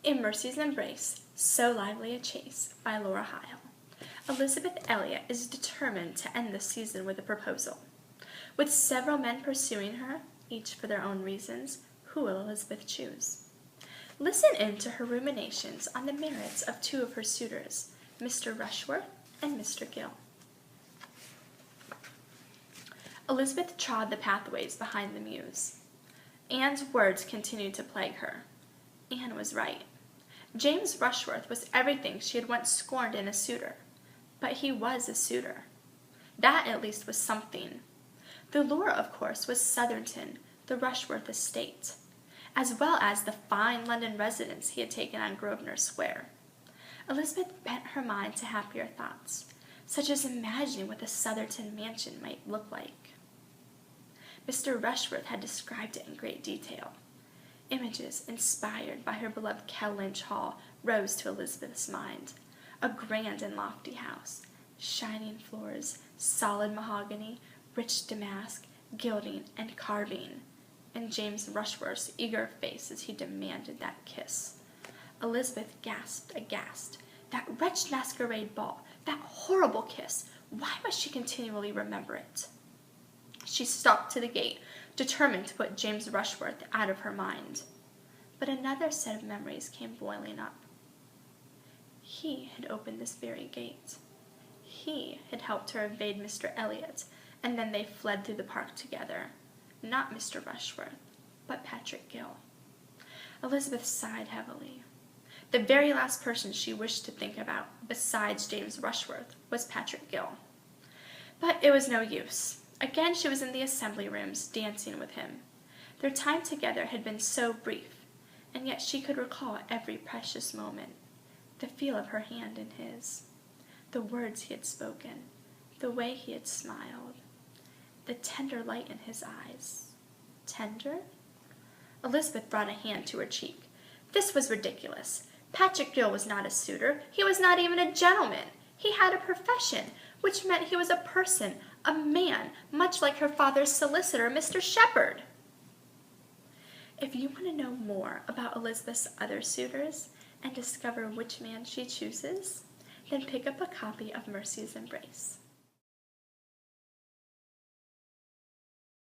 In Mercy's Embrace, So Lively a Chase by Laura Heil, Elizabeth Elliot is determined to end the season with a proposal. With several men pursuing her, each for their own reasons, who will Elizabeth choose? Listen in to her ruminations on the merits of two of her suitors, Mr. Rushworth and Mr. Gill. Elizabeth trod the pathways behind the muse. Anne's words continued to plague her. Anne was right. James Rushworth was everything she had once scorned in a suitor. But he was a suitor. That at least was something. The lure, of course, was Southerton, the Rushworth estate, as well as the fine London residence he had taken on Grosvenor Square. Elizabeth bent her mind to happier thoughts, such as imagining what the Southerton mansion might look like. Mr. Rushworth had described it in great detail. Images inspired by her beloved Kellynch Hall rose to Elizabeth's mind. A grand and lofty house, shining floors, solid mahogany, rich damask, gilding, and carving, and James Rushworth's eager face as he demanded that kiss. Elizabeth gasped aghast. That wretched masquerade ball, that horrible kiss, why must she continually remember it? She stalked to the gate, determined to put James Rushworth out of her mind. But another set of memories came boiling up. He had opened this very gate. He had helped her evade Mr. Elliot, and then they fled through the park together. Not Mr. Rushworth, but Patrick Gill. Elizabeth sighed heavily. The very last person she wished to think about, besides James Rushworth, was Patrick Gill. But it was no use. Again she was in the assembly rooms, dancing with him. Their time together had been so brief, and yet she could recall every precious moment. The feel of her hand in his, the words he had spoken, the way he had smiled, the tender light in his eyes. Tender? Elizabeth brought a hand to her cheek. This was ridiculous. Patrick Gill was not a suitor. He was not even a gentleman. He had a profession, which meant he was a person, a man, much like her father's solicitor, Mr. Shepherd. If you want to know more about Elizabeth's other suitors and discover which man she chooses, then pick up a copy of Mercy's Embrace.